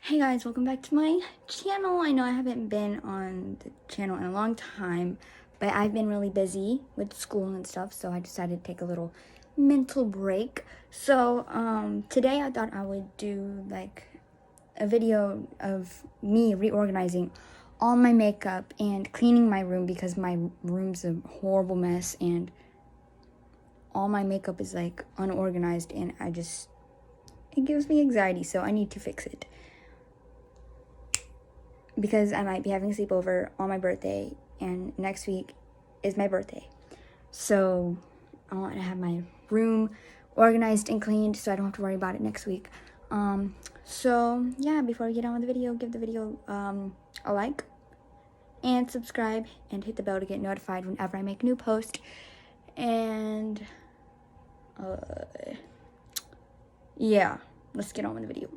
Hey guys, welcome back to my channel. I know I haven't been on the channel in a long time, but I've been really busy with school and stuff, so I decided to take a little mental break. So today I thought I would do like a video of me reorganizing all my makeup and cleaning my room because my room's a horrible mess and all my makeup is like unorganized and it gives me anxiety, so I need to fix it. Because I might be having a sleepover on my birthday, and next week is my birthday. So I want to have my room organized and cleaned so I don't have to worry about it next week. So yeah, before we get on with the video, give the video a like and subscribe and hit the bell to get notified whenever I make a new post. And yeah, let's get on with the video.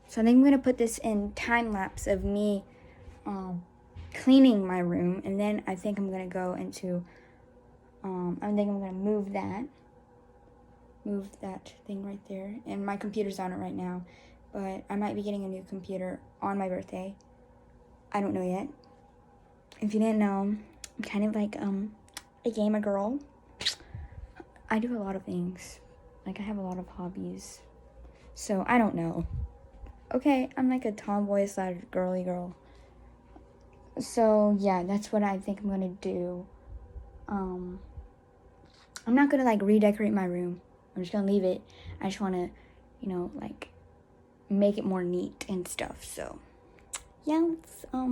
So I think I'm going to put this in time lapse of me cleaning my room, and then I think I'm going to go into, I think I'm going to move that thing right there, and my computer's on it right now, but I might be getting a new computer on my birthday. I don't know yet. If you didn't know, I'm kind of like a gamer girl. I do a lot of things. Like, I have a lot of hobbies. So, I don't know. Okay, I'm like a tomboy / girly girl. So, yeah, that's what I think I'm gonna do. I'm not gonna like redecorate my room. I'm just gonna leave it. I just wanna, like make it more neat and stuff. So, yeah, let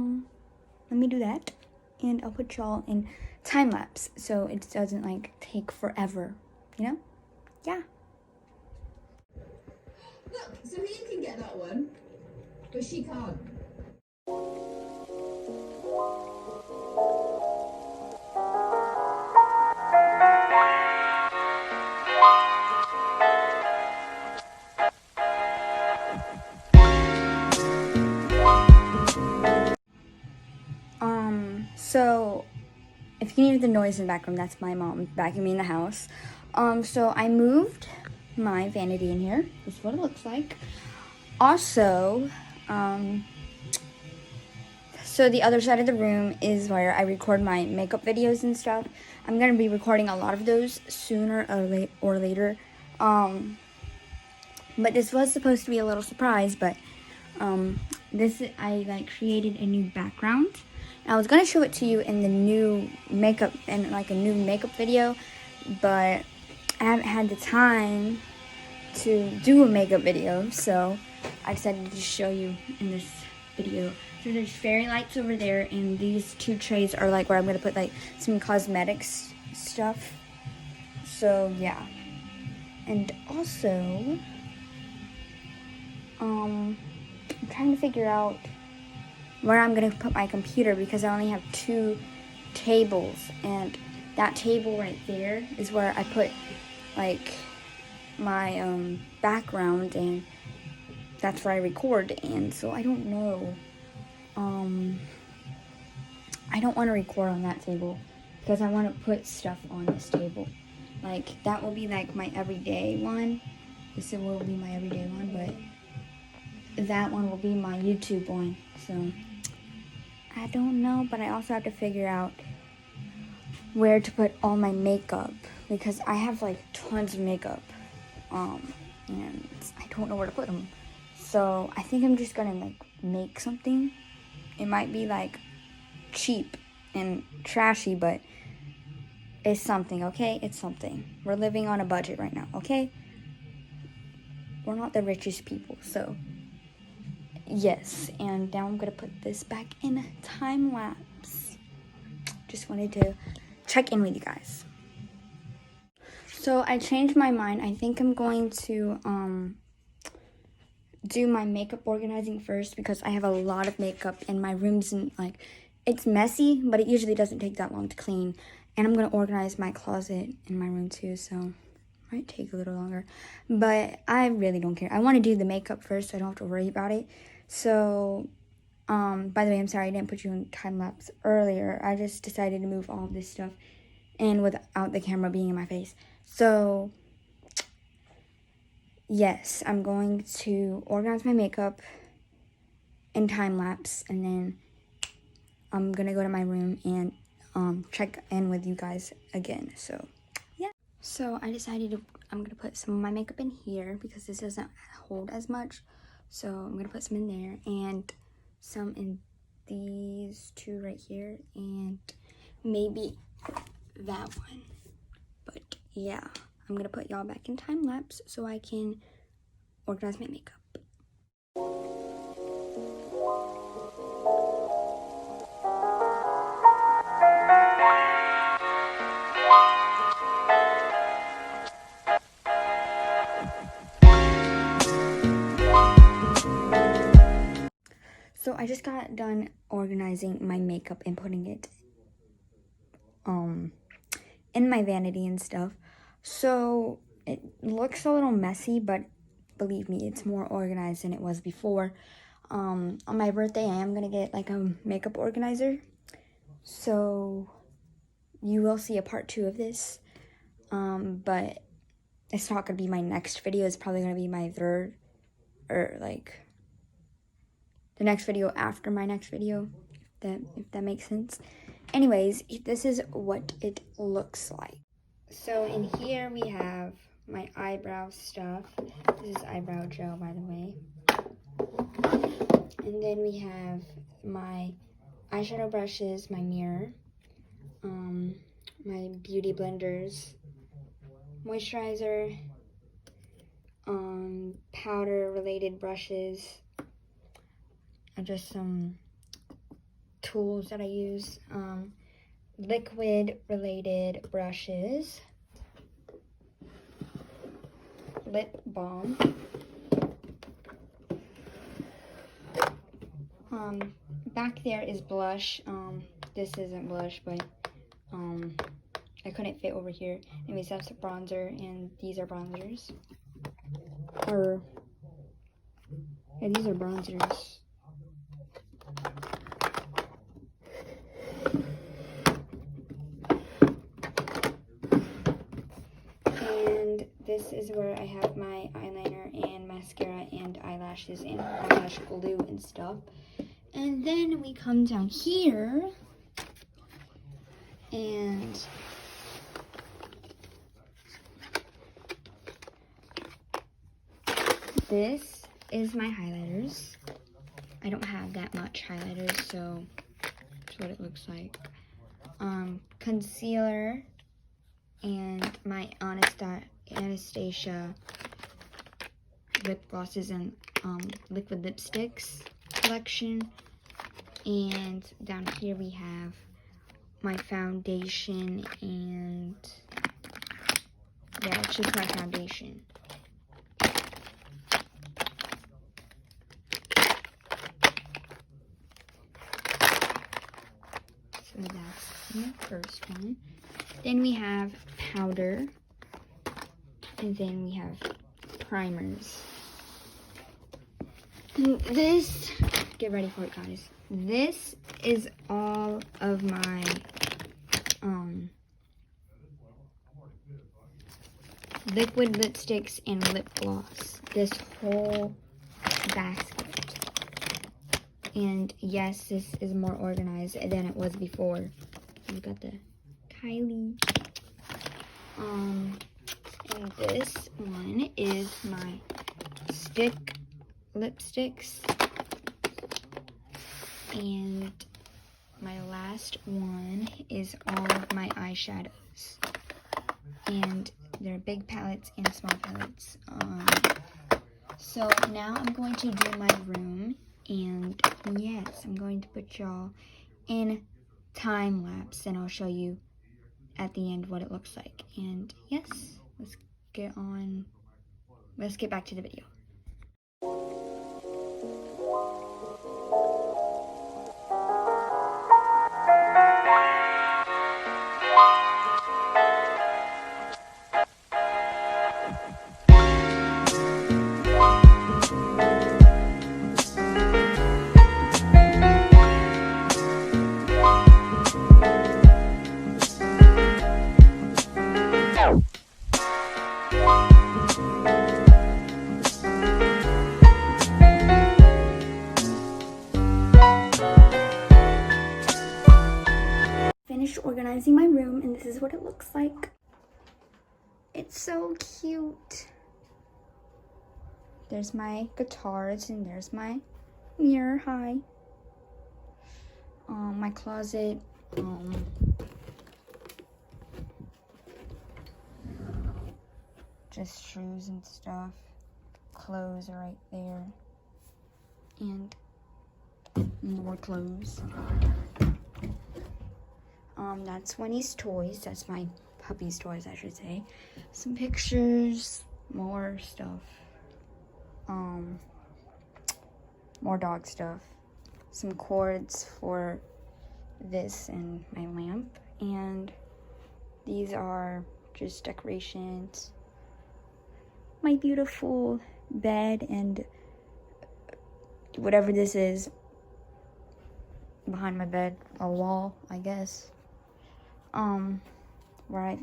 me do that. And I'll put y'all in time lapse so it doesn't like take forever, Yeah. Look, so he can get that one, but she can't. So if you hear the noise in the background, that's my mom vacuuming me in the house. So I moved my vanity in here. This is what it looks like. Also, so the other side of the room is where I record my makeup videos and stuff. I'm gonna be recording a lot of those sooner or later. But this was supposed to be a little surprise, but I like created a new background. I was gonna show it to you in the new makeup and like a new makeup video, but I haven't had the time to do a makeup video, so I decided to just show you in this video. So there's fairy lights over there, and these two trays are like where I'm gonna put like some cosmetics stuff. So yeah, and also I'm trying to figure out where I'm gonna put my computer because I only have 2 tables, and that table right there is where I put like my background, and that's where I record. And so I don't know. I don't want to record on that table because I want to put stuff on this table. Like, that will be like my everyday one. This will be my everyday one, but that one will be my YouTube one. So I don't know, but I also have to figure out where to put all my makeup because I have like tons of makeup, and I don't know where to put them. So I think I'm just gonna like make something. It might be like cheap and trashy, but it's something, okay? It's something. We're living on a budget right now, okay? We're not the richest people, so yes. And now I'm gonna put this back in time lapse. Just wanted to check in with you guys. So I changed my mind. I think I'm going to do my makeup organizing first because I have a lot of makeup and my room's it's messy, but it usually doesn't take that long to clean. And I'm gonna organize my closet in my room too. So Might take a little longer, but I really don't care. I want to do the makeup first so I don't have to worry about it. So, by the way, I'm sorry I didn't put you in time lapse earlier. I just decided to move all of this stuff and without the camera being in my face. So, yes, I'm going to organize my makeup in time lapse, and then I'm gonna go to my room and check in with you guys again. So yeah, so I decided I'm gonna put some of my makeup in here because this doesn't hold as much, so I'm gonna put some in there and some in these two right here and maybe that one. But yeah, I'm gonna put y'all back in time lapse so I can organize my makeup. So I just got done organizing my makeup and putting it in my vanity and stuff. So it looks a little messy, but believe me, it's more organized than it was before. On my birthday, I am gonna get like a makeup organizer. So you will see a part 2 of this. But it's not gonna be my next video. It's probably gonna be my third, or like the next video after my next video, if that makes sense. Anyways, this is what it looks like. So in here we have my eyebrow stuff. This is eyebrow gel, by the way. And then we have my eyeshadow brushes, my mirror, my beauty blenders, moisturizer, powder related brushes, and just some tools that I use, liquid related brushes, lip balm, back there is blush. This isn't blush, but I couldn't fit over here. Anyways, that's a bronzer, and these are bronzers. Yeah, these are bronzers. And this is where I have my eyeliner and mascara and eyelashes and eyelash glue and stuff. And then we come down here, and this is my highlighters. I don't have that much highlighters, so that's what it looks like. Concealer and my Anastasia lip glosses and liquid lipsticks collection. And down here we have my foundation, and yeah, it's just my foundation. So that's the first one. Then we have powder, and then we have primers. And this, get ready for it, guys. This is all of my liquid lipsticks and lip gloss. This whole basket. And yes, this is more organized than it was before. We've got the Kylie. And this one is my stick lipsticks. And my last one is all of my eyeshadows. And they're big palettes and small palettes. So now I'm going to do my room. And yes, I'm going to put y'all in time lapse, and I'll show you at the end what it looks like. And yes, let's get back to the video. organizing my room, and this is what it looks like. It's so cute. There's my guitars, and there's my mirror. Hi. My closet. Just shoes and stuff. Clothes are right there. And more clothes. That's Winnie's toys. That's my puppy's toys, I should say. Some pictures, more stuff. More dog stuff. Some cords for this and my lamp. And these are just decorations. My beautiful bed and whatever this is behind my bed, a wall, I guess.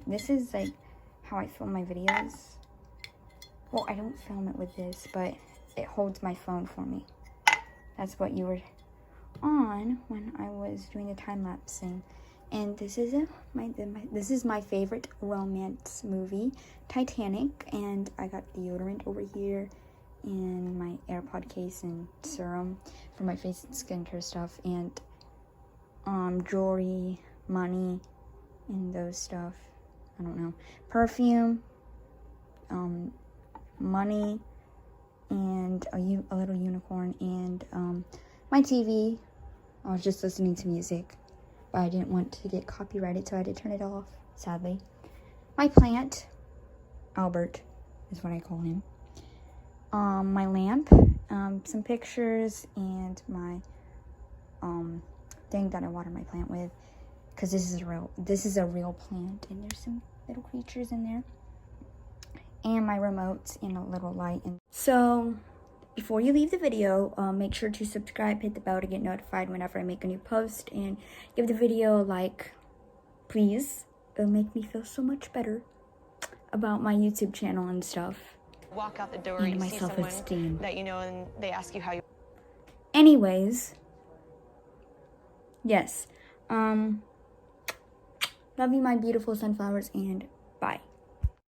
This is like how I film my videos. Well, I don't film it with this, but it holds my phone for me. That's what you were on when I was doing the time lapsing. And this is this is my favorite romance movie, Titanic, and I got deodorant over here and my AirPod case and serum for my face and skincare stuff, and jewelry, money, and those stuff. I don't know. Perfume, money, and a little unicorn, and my TV. I was just listening to music, but I didn't want to get copyrighted, so I had to turn it off, sadly. My plant, Albert is what I call him. My lamp, some pictures, and my thing that I water my plant with, because this is a real plant, and there's some little creatures in there. And my remote and a little light. And so before you leave the video, make sure to subscribe, hit the bell to get notified whenever I make a new post, and give the video a like, please. It'll make me feel so much better about my YouTube channel and stuff. Walk out the door and and my you see someone self-esteem. that you know and they ask you how you... Anyways, yes. Love you, my beautiful sunflowers, and bye.